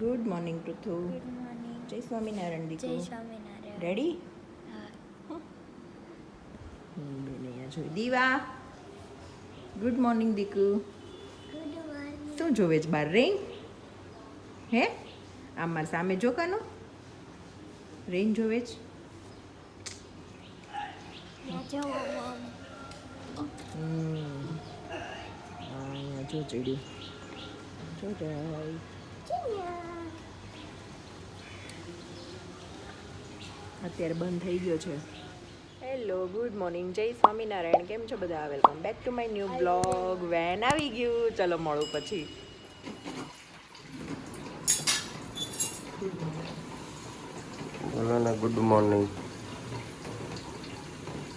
Good morning Prithu. Good morning. જય સ્વામિનારાયણ દીકુ. જય Swaminarayan. Ready? હા. બેન અહીંયા જોઈ દીવા. Good morning Diku. Good morning. શું જોવે છે બાર? રેન હે? આમ મારી સામે જો કાનો રેન જોવે છે. જો મમ. અહીંયા જો ચડ્યું જો જાય. અત્યારે બંધ થઈ ગયો છે. હેલો, ગુડ મોર્નિંગ, જય સ્વામિનારાયણ. કેમ છો બધા? Welcome back to my new blog. Van આવી ગયું. ચલો મળું પછી. બોલો ને. Good morning.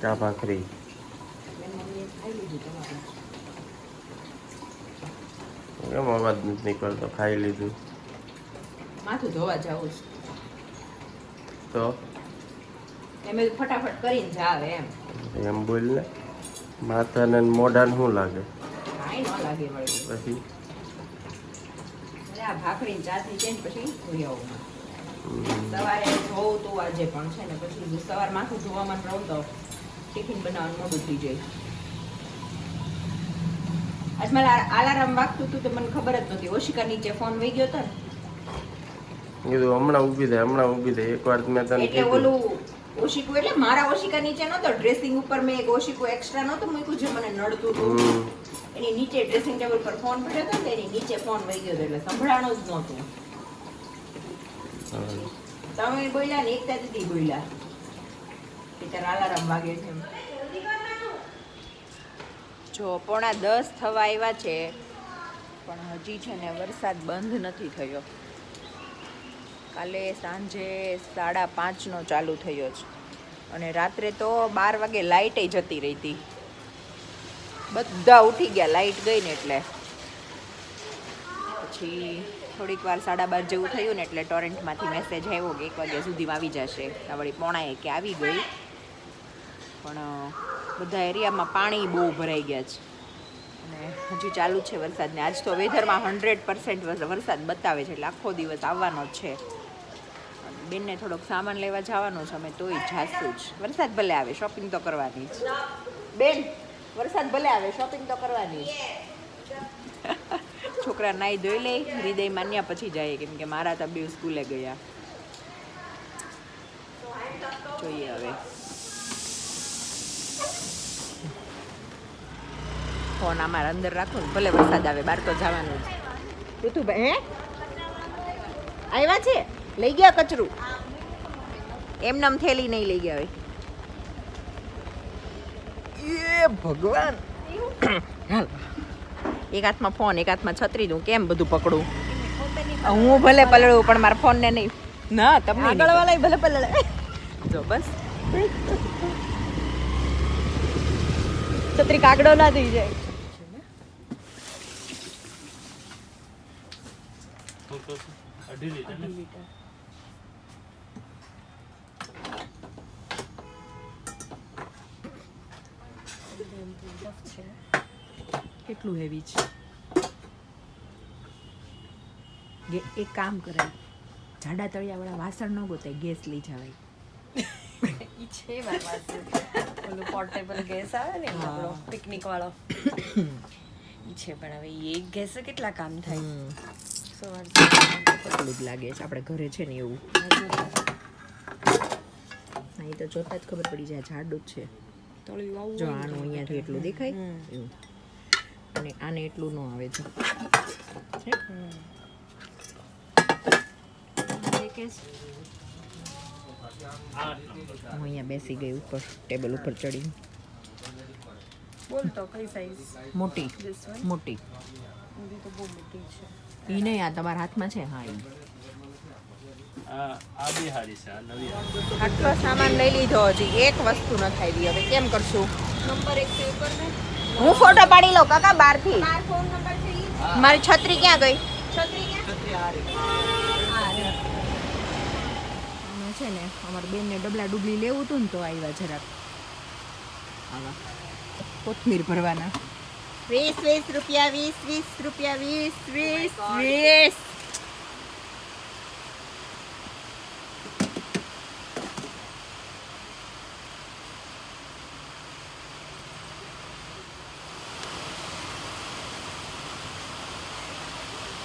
ચા ભાખરી કેમ અવાજ નથી નીકળતો? ખાઈ લીધું માથું ધોવા જવું છે તો એમ ફટાફટ કરીને જાવે એમ બોલ ને. માથાને ને મોઢાને શું લાગે કાંઈ ન લાગે વળી. પછી? આ ભાખરીને ચાથી છે ને પછી ધોઈ આવું. સવારે ધોવું તો આજે પણ છે ને પછી સવાર માથું ધોવામાં રહું તો ટિફિન બનાવવાનું મોડું થઈ જાય. આજ મારે અલાર્મ વાગતું હતું તો મને ખબર જ નહોતી. ઓશિકા નીચે ફોન વહી ગયો હતો ને કીધું હમણાં ઊભી થાય, હમણાં ઊભી થાય. એકવાર મેં તને એટલે કીધું. ઓલું ઓશિકું એટલે મારા ઓશિકા નીચે નહોતો, ડ્રેસિંગ ઉપર મેં એક ઓશિકું એક્સ્ટ્રા નહોતું મૂક્યું જે મને નડતું હતું. એની નીચે ડ્રેસિંગ ટેબલ પર ફોન પડ્યો હતો ને એની નીચે ફોન વહી ગયો હતો એટલે સંભળાણું જ નહોતું. તમે બોલ્યા ને એકતા દીદી બોલ્યા કે તારા અલાર્મ વાગે છે એમ. જો 9:45 થવા આવ્યા છે પણ હજી છે ને વરસાદ બંધ નથી થયો. કાલે સાંજે 5:30 ચાલુ થયો છે અને રાત્રે તો 12 વાગે લાઇટે જતી રહી હતી. બધા ઉઠી ગયા લાઇટ ગઈ ને એટલે. પછી થોડીક વાર 12:30 જેવું થયું ને એટલે ટોરેન્ટમાંથી મેસેજ આવ્યો કે 1 વાગ્યા સુધીમાં આવી જશે. આ વળી 1:45 કે આવી ગઈ. પણ બધા એરિયામાં પાણી બહુ ભરાઈ ગયા છે અને હજી ચાલુ છે વરસાદને. આજ તો વેધરમાં 100% વરસાદ બતાવે છે એટલે આખો દિવસ આવવાનો જ છે. બેનને થોડોક સામાન લેવા જવાનો છે અમે તોય જાશું જ. વરસાદ ભલે આવે શોપિંગ તો કરવાની જ. બેન વરસાદ ભલે આવે શોપિંગ તો કરવાની જ. છોકરા નાઈ ધોઈ લે, હૃદય માન્યા પછી જાય કેમ કે મારા તબી સ્કૂલે ગયા. જોઈએ હવે. ફોન અમારા અંદર રાખો ને ભલે વરસાદ આવે બહાર તો જવાનું જ. ઋતુભાઈ હે આવ્યા છે? લઈ ગયા કચરું? એમનેમ થેલી નહીં લઈ ગયા હોય. એ ભગવાન. એક હાથમાં ફોન એક હાથમાં છત્રી દઉં કેમ બધું પકડું? હું ભલે પલળું પણ મારા ફોન ને નહીં. ના તમને આગળ વાળા ભલે પલળે. જો બસ છત્રી કાગડો ના થઈ જાય. કેટલું હેવી છે. એક કામ કરાય, જાડા તળિયાવાળા વાસણ ન ગોતાય, ગેસ લઈ જવાય. ઈ છે મારી પાસે ઓલો પોર્ટેબલ ગેસ આવે ને આપણો પિકનિક વાળો ઈ છે પણ હવે ઈ એક ગેસ કેટલા કામ થાય? સવાર કેટલું જ લાગે છે આપણે ઘરે છે ને એવું. એ તો જોતા જ ખબર પડી જાય જાડું જ છે. તળિયું આવું જો આનું અહીંયાથી એટલું દેખાય એવું અને આને એટલું ન આવે છે. હું અહીંયા બેસી ગઈ ઉપર ટેબલ ઉપર ચડીને. બોલ તો કઈ સાઈઝ? મોટી This one? મોટી ઈ તો બહુ મોટી છે. ઈ નહીં આ તમારા હાથમાં છે. હા ઈ આ બી હારી છે. આ નવી આટલો સામાન લઈ લીધો હજી એક વસ્તુ ન ખાઈ હવે કેમ કરશું? નંબર 1 સેવ કર ને. હું ફોટો પાડી લઉં કાકા બહારથી. તાર ફોન નંબર છે ઈ? મારી છત્રી ક્યાં ગઈ? છત્રી ક્યાં? અમે છે ને અમારી બેનને ડબલા ડુબલી લેવું હતું ને તો આવ્યા જરાક. આવા કોથમીર ભરવાના 20 રૂપિયા 20 રૂપિયા 20.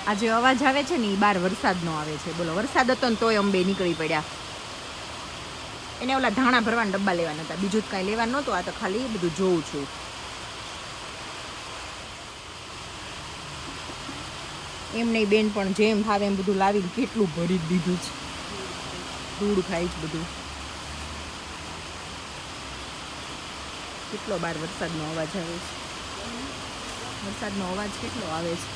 આ જે અવાજ આવે છે ને એ બહાર વરસાદનો આવે છે. બોલો, વરસાદ હતો ને તોય અંબે નીકળી પડ્યા. એને ઓલા ધાણા ભરવાના ડબ્બા લેવાના હતા, બીજું જ કાંઈ લેવાનું નહોતું. આ તો ખાલી બધું જોઉં છું. એમ નહીં બેન, પણ જેમ ભાવે એમ બધું લાવીને કેટલું ભરી જ દીધું છે. ધૂળ ખાઈ જ બધું. કેટલો બાર વરસાદનો અવાજ આવે છે. વરસાદનો અવાજ કેટલો આવે છે.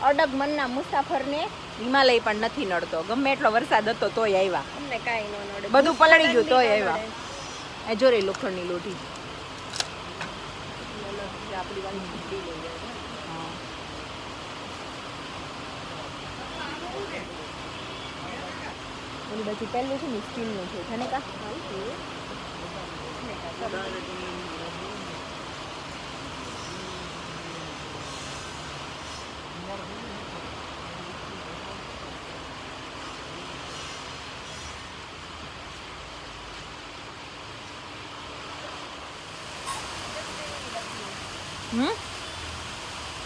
અડગ મનના મુસાફરને હિમાલય પણ નથી નડતો. ગમે એટલો વરસાદ હતો તોય આવ્યા. અમને કાંઈ ન નડે. બધું પલળી ગયું તોય આવ્યા. એ જો રે લોખંડની લોટી. આપણી વાત લઈ જાય. હા. ઓલી બાજુ પહેલું છે ને સ્ટીલનું છે. છે ને કા?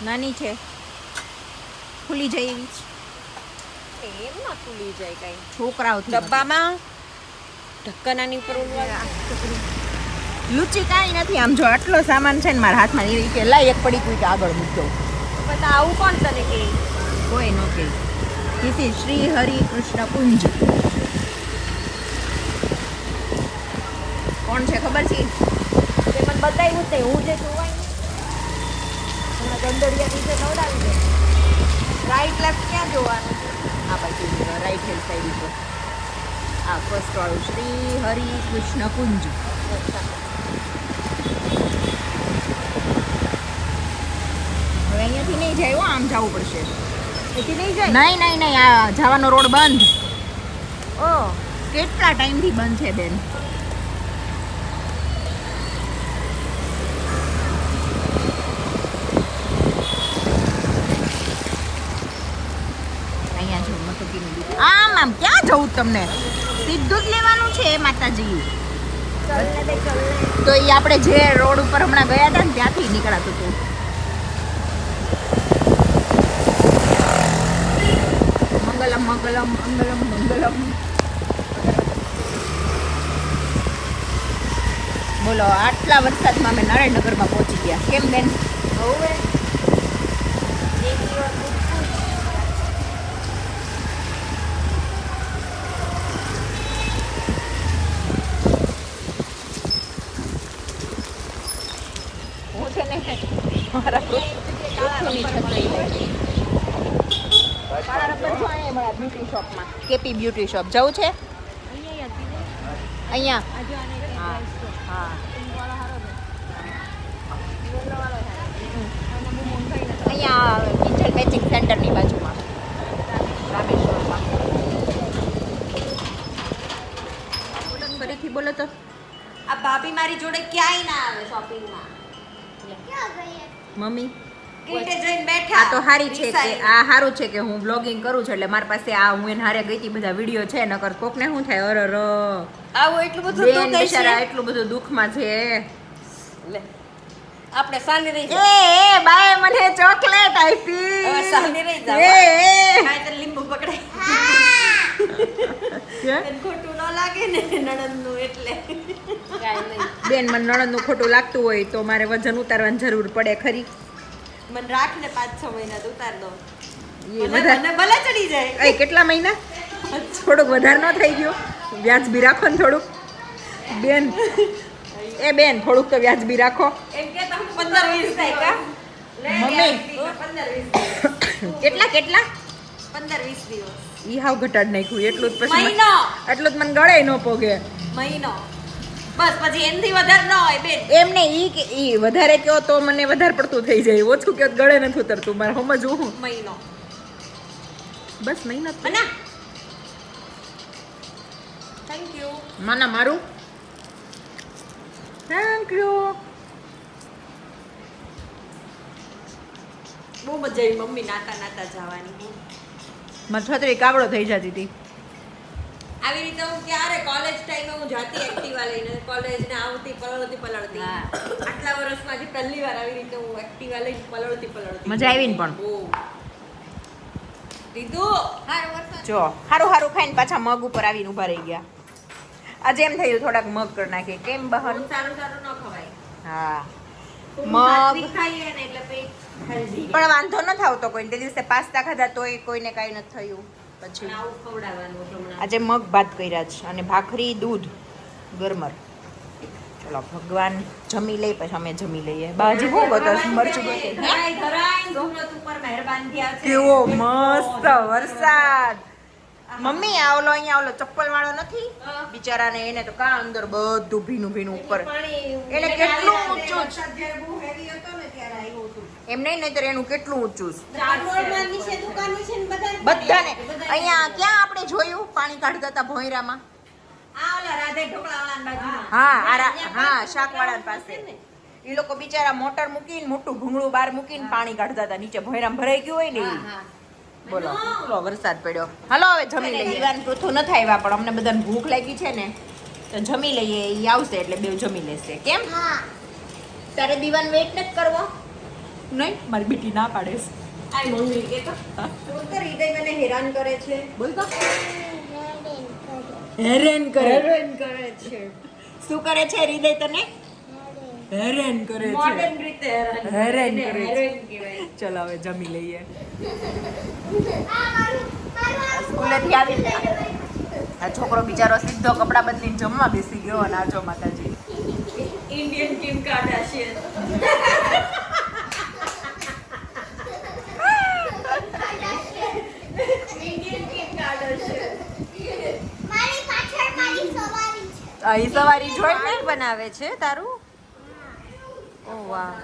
નાની છે, ખુલી જાય એવી છે. એમ ના ખુલી જાય કાંઈ. છોકરાઓથી ડબ્બામાં ઢક્કનાની ઉપર લુચી કાંઈ નથી. આમ જો આટલો સામાન છે ને મારા હાથમાં, એવી કે લાય એક પડી કોઈ આગળ મૂકજો. બધા આવું કોણ તને કે કોઈ નો કે ધીસ ઇઝ શ્રી હરિ કૃષ્ણ કુંજ. કોણ છે ખબર છે? તે મને બતાવ્યું તે હું જે જોવાય ને હમણાં ગંદડિયા નીચે નવડાવી દે. રાઈટ લેફ્ટ ક્યાં જોવાનું છે? આ બાજુ રાઈટ હેન્ડ સાઈડ ઉપર આ ફર્સ્ટ વાળું શ્રી હરિ કૃષ્ણ કુંજ. હવે અહીંયાથી નહીં જાય હો, આમ જવું પડશે. એથી નહીં જાય. નહીં નહીં નહીં, આ જવાનો રોડ બંધ. ઓ કેટલા ટાઈમથી બંધ છે બેન? અહીંયા જો મથકીનું દુકાન. આમ આમ ક્યાં જવું તમને? સીધું જ લેવાનું છે માતાજી. ચલને બે ચલને. તો એ આપણે જે રોડ ઉપર હમણાં ગયા હતા ને ત્યાંથી નીકળાતું હતું. મંગલમ મંગલમ મંગલમ મંગલમ. બોલો, આટલા વરસાદમાં અમે નરેન્દ્રનગરમાં પહોંચી ગયા. કેમ બેન? હવે એક દિવસ હું છે ને મારા પૃથ્વીની છત્રી લઈ. કાળા રબર જો અહીંયા મળ્યા બ્યુટી શોપમાં. કેપી બ્યુટી શોપ જવું છે? અહીંયા હા હા. અહીંયા કિચન મેચિંગ સેન્ટરની બાજુમાં રામેશ્વરમાં. ફરીથી બોલો તો. આ ભાભી મારી જોડે ક્યાંય ના આવે શોપિંગમાં. મમ્મી કીટે જઈને બેઠા. આ તો હારી છે કે આ સારું છે કે હું બ્લોગિંગ કરું છું એટલે મારી પાસે આ હું એને હારે ગઈ હતી બધા વિડીયો છે. નકર કોકને શું થાય? અરર આવું એટલું બધું બેન દુઃખ હશે. બિચારા એટલું બધું દુઃખમાં છે. લે આપણે સાની રહી એ એ બાય મને ચોકલેટ આપી. હવે સાની રહી જાવ. એ કાંઈ તો લીંબુ પકડાય. કે? તને ખોટું ન લાગે ને નણંદનું એટલે કાંઈ નહીં. બેન મને નણંદનું ખોટું લાગતું હોય તો મારે વજન ઉતારવાની જરૂર પડે ખરી. મને રાખ ને 5-6 મહિના તો ઉતાર દો. એ મને વધારે મને ભલે ચડી જાય. એ કેટલા મહિના? થોડુંક વધારે ન થઈ ગયું? વ્યાજબી રાખો ને થોડુંક બેન. એ બેન થોડુંક તો વ્યાજબી રાખો. એમ કે તમે 15-20 થાય કા? મમ્મી. 15-20 કેટલા કેટલા? 15-20 દિવસ. ઈ હાવ ઘટાડ નાખ્યું એટલું જ. પછી મહિનો એટલું જ મને ગળે ન પોગે. મહિનો બસ, પછી એનથી વધારે ન હોય બેન. એમને ઈ વધારે કયો તો મને વધારે પડતું થઈ જાય, ઓછું કયો તો ગળે નથી ઉતરતું. મારે સમજવું હું મહિનો બસ મહિના. મના થેન્ક યુ. માના મારું થેન્ક યુ. બહુ મજા આવી મમ્મી નાતા નાતા જવાની. મારી છત્રી કાબડો થઈ જતી હતી. આવી રીતે હું ક્યારે કોલેજ ટાઈમે હું જાતી એક્ટિવા લઈને કોલેજ ને આવતી પલળતી હા. આટલા વર્ષમાંથી પહેલી વાર આવી રીતે હું એક્ટિવા લઈને પલળતી મજા આવી ને પણ? બહુ. દીધું જો હારું હારું ખાઈને પાછા મગ ઉપર આવીને ઊભા રહી ગયા. આજે એમ થયું થોડાક મગ કરી નાખીએ. કેમ બહન? સારું સારું ન ખવાય હા મગ મગ ખાઈએ ને એટલે પેટ healthy રહે. પણ વાંધો ન આવતો કોઈ તે દિવસે પાસ્તા ખાધા તોય કોઈને કાંઈ નથી થયું. પછી પણ આવું ખવડાવવાનું હમણાં. આજે મગ ભાત કર્યા છે અને ભાખરી દૂધ ગરમર. ચલો ભગવાન જમી લઈ પછી અમે જમી લઈએ. બાજી બહુ બધો મરચું બધું. ધરાઈ સુરત ઉપર મહેરબાન થયા છે. કેવો મસ્ત વરસાદ. મમ્મી આવલો અહીંયા આવલો ચપ્પલ વાળો નથી બિચારાને, એને તો કા અંદર બધું ભીનું ભીનું ઉપર. એને કેટલું ઊંચું છે. વરસાદ જ્યારે બહુ heavy હતો ને ત્યારે આવ્યો હતું. એમ નહીં નહીતર એનું કેટલું ઊંચું છે. ચારસોમાં નીચે દુકાનો છે ને બધાને બધાને બધાને. અહીંયા ક્યાં આપણે જોયું પાણી કાઢતા હતા ભોંયરામાં? આ ઓલા રાધે ઢોકળાવાળાની બાજુમાં. હા અહીંયા હા પાસે શાકવાળા દુકાન પાસે છે ને. એ લોકો બિચારા મોટર મૂકીને મોટું ભૂંગળું બહાર મૂકીને પાણી કાઢતા હતા. નીચે ભોંયરામાં ભરાઈ ગયું હોય ને ઈ. હા. બોલો કેટલો વરસાદ પડ્યો. હાલો હવે જમી લઈએ. દીવાન પૃથુ ન થાય પણ અમને બધાને ભૂખ લાગી છે ને તો જમી લઈએ. ઈ આવશે એટલે બેવ જમી લેશે. કેમ હા તારે દીવાન વેઇટ નથી કરવો? નહીં મારી બેટી ના પાડે છે. આય મમ્મી કે તો શું તો હૃદય મને હેરાન કરે છે. બોલ તો રેડેન કરે હેરાન કરે. કરે છે. શું કરે છે હૃદય તને? હેરાન કરે મોડર્ન રીતે હેરાન હેરાન એને કરે છે. હેરોઈન કહેવાય. ચલો હવે જમી લઈએ. આ મારું સ્કૂલેથી આવીને આ છોકરો બિચારો સીધો કપડાં બદલીને જમવા બેસી ગયો અને આજો માતાજી. Indian Kim Kardashian. Indian Kim Kardashian. મારી પાછળ મારી સવારી છે. આ ઈ સવારી જોઈ ને કોણ બનાવે છે તારું? ઓ વાહ.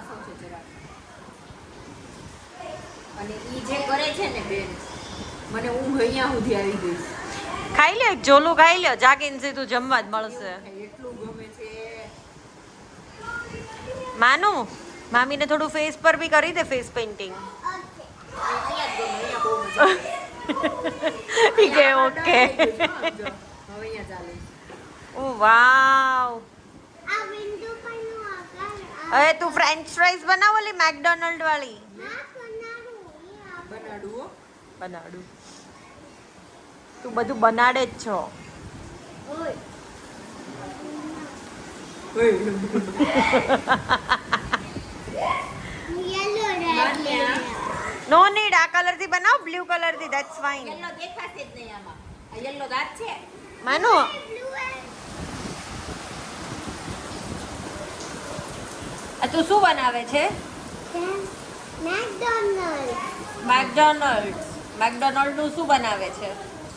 અને ઈ જે કરે છે ને બેન, મને ઊંઘ અહીંયા સુધી આવી ગઈ. ખાઈ લે એક જોલું ખાઈ લે જાગીને સીધું જમવા જ મળશે. એટલું ગમે છે. માનું મામીને થોડું ફેસ પર બી કરી દે ફેસ પેઇન્ટિંગ. અહીંયા જ ગમે, અહીંયા બહુ મજા આવે. ઠીક છે ઓકે. હવે અહીંયા ચાલે. ઓ વાવ. આ વિન્ડો પરનો આકાર હવે તું ફ્રેન્ચ ફ્રાઈઝ બનાવ ઓલી મેકડોનાલ્ડ વાળી. આ બનાડું બનાડું હો. બનાડું. તું બધું બનાડે જ છો. ઓય યલો રેડ નો નીડ આ કલર થી બનાવ બ્લુ કલર થી ધેટ્સ ફાઇન. યલો દેખાશે જ નહીં આમાં. આ યલો દાંત છે. માનું આ તું શું બનાવે છે? મેકડોનલ્ડ મેકડોનાલ્ડ નું શું બનાવે છે?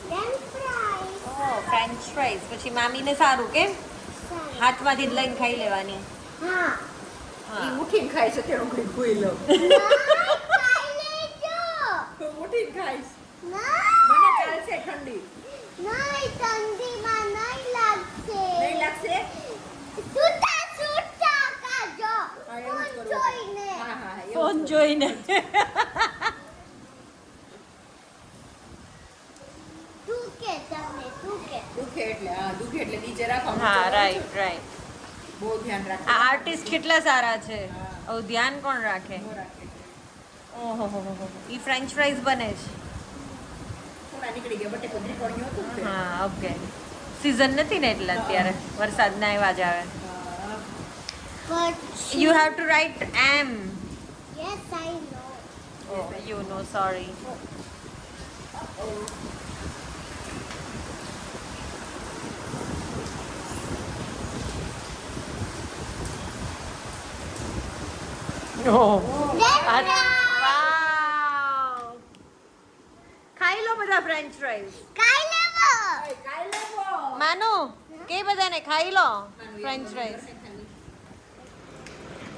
ફ્રેન્ચ ફ્રાઈઝ ઓ ફ્રેન્ચ ફ્રાઈઝ. પછી મામીને સારું કેમ હાથમાંથી જ લઈને ખાઈ લેવાની. હા ઈ ઉઠીને ખાય છે તે રોકડી ખોઈ લો. ખાઈ લેજો ઉઠીને ખાઈશ. ના મને ચાલશે ઠંડી. નહીં ઠંડીમાં નહીં લાગશે નહીં લાગશે? સુતા સુતા કાજો હા, એવું જ ફોન કરવું. જોઈને હા હા એવું. ફોન જોઈને. દુખે તમને દુખે દુખે એટલે હા દુખે એટલે નીચે રાખો. હા રાઈટ રાઈટ. બહુ ધ્યાન રાખો. આ આર્ટિસ્ટ કેટલા સારા છે. ઓ ધ્યાન કોણ રાખે? ન રાખે. ઓહો ઈ ફ્રેન્ચ ફ્રાઈઝ બને છે. થોડા નીકળી ગયા બટેકો ત્રિકોણીઓ હતું જ તે. હા ઓકે. સીઝન નથી ને એટલે અત્યારે વરસાદના એવા જ આવે. હા. but you have to write them. yes I know Oh, you know, sorry. Oh. that's Wow. ખાઈ લો બધા ફ્રેન્ચ ફ્રાઈઝ. કાઈ લેવો કાઈ લેવો. માનો કે બધાને ખાઈ લો ફ્રેન્ચ ફ્રાઈઝ.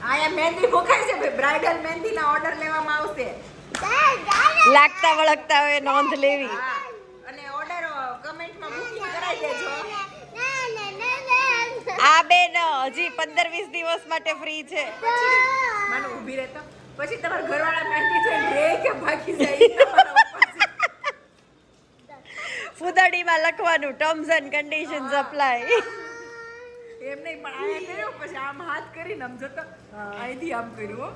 આયા મહેંદી મુકાય છે ભાઈ. બ્રાઇડલ મહેંદીના ઓર્ડર લેવામાં આવશે. લાગતા વળગતા હોય નોંધ લેવી. હા. અને ઓર્ડર કમેન્ટમાં બુકિંગ કરાવી દેજો. આ બેન હજી 15-20 દિવસ માટે ફ્રી છે. માનો ઊભી રહેતો પછી તમારા ઘરવાળા મહેંદી જોઈને રે કે ભાગી જાય ઈ તમારા ઉપર છે. ફુદડીમાં એમાં લખવાનું ટર્મ્સ એન્ડ કન્ડિશન્સ અપ્લાય. એમ નહીં પણ આયા કર્યો પછી આમ હાથ કરીને આમ જતો અહીંથી આમ કર્યું હો.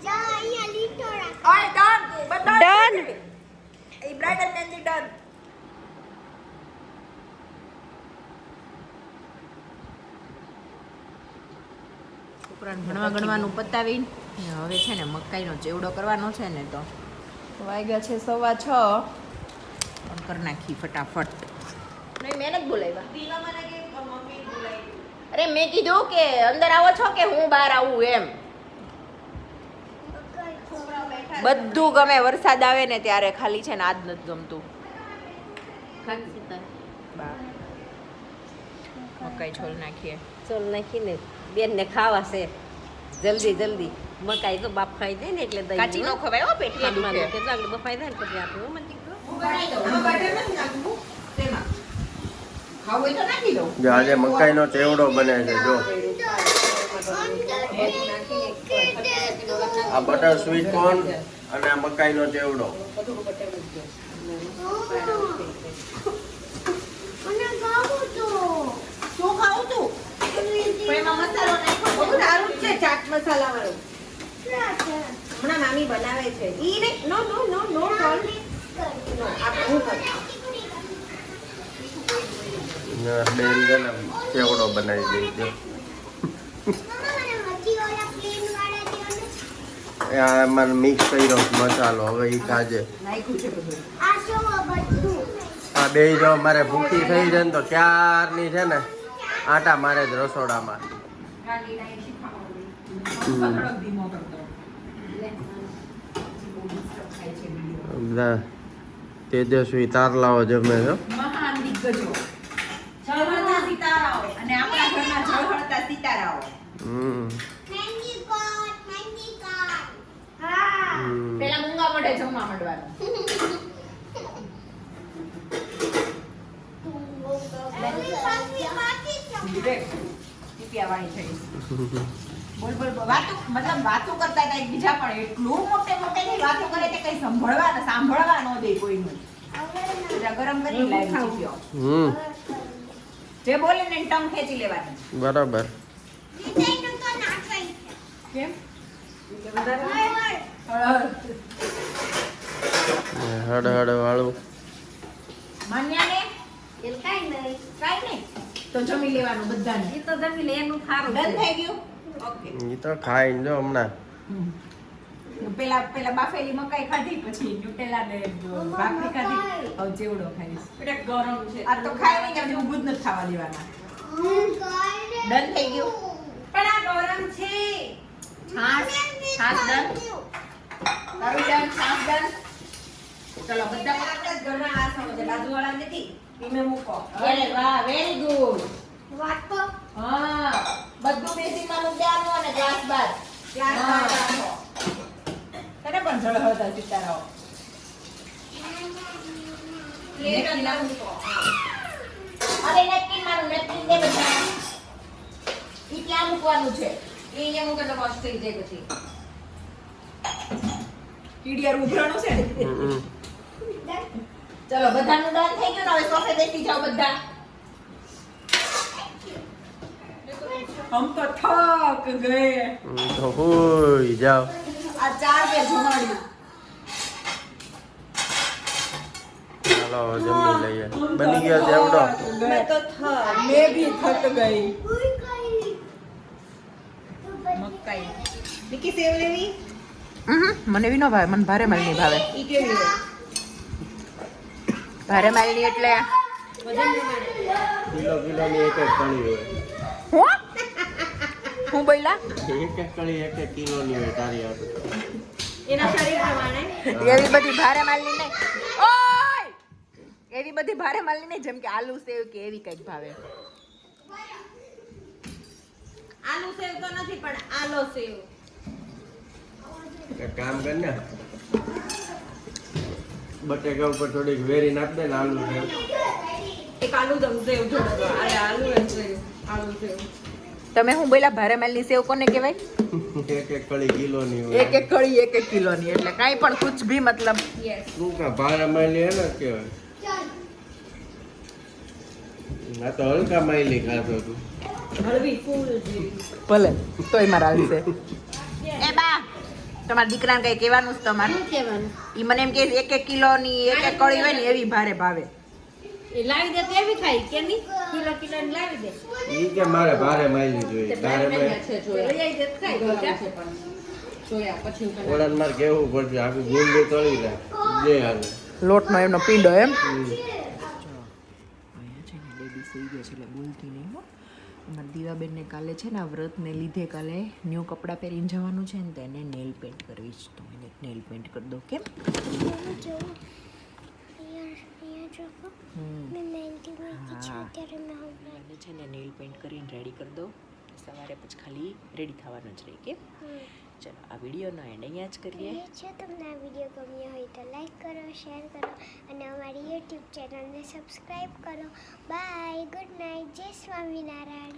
જા અહીંયા લીટો રાખ. ઓય ડન બધા Done. એ બ્રાઇડલ મહેંદી ડન. છોકરાને ભણવા ગણવાનું પતાવીને હવે છે ને મકાઈનો ચેવડો કરવાનો છે ને તો વાગ્યા છે 6:15. કરી નાખી ફટાફટ. નહીં મેં નથી બોલાવ્યા. અરે મેં કીધું કે અંદર આવો છો કે હું બહાર આવું એમ. બધું ગમે વરસાદ આવે ને ત્યારે ખાલી છે ને આજ નથી ગમતું. બા. મકાઈ છોલ નાખીએ. ચોલ નાખીને બેનને ખાવા છે જલ્દી જલ્દી મકાઈ તો બાપ ખાઈ જાય ને એટલે દહીં કાચી નો ખવાય હો પેટમાં દુખે. કેટલાક બફાઈ જાય ને પછી આપણે મને કીધું ખાવું હોય તો નાખી દઉં. જો આજે મકાઈનો ચેવડો બને છે જો આ બટર સ્વીટ કોર્ન અને આ મકાઈનો ચેવડો. મને ખાવું તો. શું ખાવું તું? પણ એમાં મસાલો નાખ્યો બહુ સારું જ છે ચાટ મસાલા વાળું. હમણાં મામી બનાવે છે. ઈ નહીં નો નો નો નો આપણે હું કરું. બેન છે ને ચેવડો બનાવી દઈ મમ્મા મને મચ્છી વાળા પ્લેન વાળા દે ને. આ એમાં મિક્સ કર્યો મસાલો હવે ઈ ખાજે. નાખ્યું છે બધું. આ શું આ બધું? આ બે જો મારે ભૂખી થઈ જાય ને તો ક્યારની છે ને આટા મારે જ રસોડામાં. ધીમો કરતો. બધા તેજસ્વી તારલાઓ જમે છો. મહાન દિગ્ગજો ઝળહળતા સિતારાઓ અને આપણા ઘરના ઝળહળતા સિતારાઓ. મહેંદી કોટ, મહેંદી કોટ. હા. પેલા મૂંગા મોઢે જમવા માંડવાનું. ટીપિયાવાળી થઈશ. બોલ બોલ બોલ. મતલબ વાતો કરતા હતા એકબીજા પણ એટલું મોટે મોટેની વાતો કરે કે કઈ સાંભળવા ન દે કોઈનું. એટલે ગરમ કરી લાવી ચીપ્યો. જે બોલે ને એની ટંગ ખેંચી લેવાની. બરાબર. ડિઝાઇન તો નાખાઈ છે. કેમ? હળ હળ વાળું. માન્યાને એલ કાંઈ નહીં કાંઈ નહીં તો જમી લેવાનું બધાને. એ તો જમી લે એનું સારું ડન છે. થઈ ગયું. ઓકે. ઈ તો ખાઈને જો હમણાં પેલા બાફેલી મકાઈ ખાધી પછી ન્યુટેલા ને ભાખરી ખાધી. હવે ચેવડો ખાઈશ. ગરમ છે. આ તો ખાઈ નહીં કે ઊભું જ નથી ખાવા દેવાના. ડન થઈ ગયું. પણ આ ગરમ છે. છાસ ડન. તારું ડન છાસ ડન. ચલો બધા બરાબર જ ઘરના વાસણો છે બાજુવાળા નથી. ધીમે મૂકો. અરે વાહ વેરી ગુડ. વાતો હા બધું બેસીમાં મૂકી દેવાનું અને ગ્લાસ બાર. ગ્લાસ બાર રાખો. તને પણ ઝળહળતા સિતારાઓ. પ્લેટ અંદર મૂકો. અરે નેપકિન મારું નેપકિન દે બધા. ઈ ક્યાં મૂકવાનું છે? એ અહીંયા મૂકે તો વોશ થઈ જાય પછી. કીડિયાર ઉભરાણું છે ને. ચલો બધાનું ડન થઈ ગયું ને હવે સોફે બેસી જાઓ બધા. હમ તો થક ગયે. તો હોઈ જાઓ. આ 4 બે જમાડ્યું. ચાલો જમી લઈએ. બની ગયો ચેવડો. મેં તો મેં ભી થક ગઈ. કોઈ કઈ મકાઈ નિકી સેવ લેવી. મને બી નો ભાવે. મને ભારે માલની ભાવે. ઈ કેવી હોય? ભારે માલની એટલે કિલોની એક એક કળી હોય. હું હું બોલ્યા? એક એક કળી એક એક કિલોની હોય તારી હાટુ. એના શરીર પ્રમાણે એવી બધી ભારે માલની નહીં. ઓય એવી બધી ભારે માલની નહીં જેમ કે આલુ સેવ કે એવી કંઈક ભાવે. આલુ સેવ તો નથી પણ આલો સેવ. એક કામ કર ને બટેકા ઉપર થોડીક વેરી નાખ દે ને આલુ છે. એક આલુ દમ સેવ થોડો. અરે આલુ એમ સેવ આલુ સેવ. તમે હું બોલ્યા ભારે માલની સેવ કોને કહેવાય? એક એક કળી કિલોની હોય. એક એક કળી એક એક કિલોની એટલે કાંઈ પણ કુછ ભી મતલબ. યસ. શું કા ભારે માલી હે ને કેવાય. આ તો હલકા માયલી ખાતો તું. ભલે તોય મારા હાલશે એ બા તમારા દીકરાને કઈ કહેવાનું છે તમારે શું કહેવાનું ઈ મને એમ કે 1-1 કિલોની 1-1 કળી હોય ને એવી ભારે ભાવે એ લાવી દે તો એવી ખાઈ કે નહીં કિલો ની લાવી દે ઈ કે મારે ભારે માયલી જોઈએ. ભારે લઈ આવી દે તો ખાઈ દો ઓળાને મારે કેવું પડશે આખું ગુંદુ તળી જાય જે હાલે. લોટનો એમનો પીંડો એમ હમ. અહીંયા છે ને લેડી સુઈ ગયા છે એટલે બોલતી નહીં હો અમારા દીવાબેનને કાલે છે ને આ વ્રતને લીધે કાલે ન્યૂ કપડાં પહેરીને જવાનું છે ને તો એને નેલ પેન્ટ કરવી છે તો એને નેલ પેન્ટ કરી દો કેમ મેં મહેંદી મૂકી છે હા. અત્યારે મેં હમણાં મને છે ને નેલ પેન્ટ કરીને રેડી કરી દો સવારે પછી ખાલી રેડી થવાનું જ રહે કેમ ચલો આ વિડીયોનો એન્ડ અહીંયા જ કરીએ જો તમને આ વિડીયો ગમ્યો હોય તો લાઈક કરો શેર કરો અને અમારી યુટ્યુબ ચેનલને સબસ્ક્રાઈબ કરો બાય ગુડ નાઇટ જય સ્વામિનારાયણ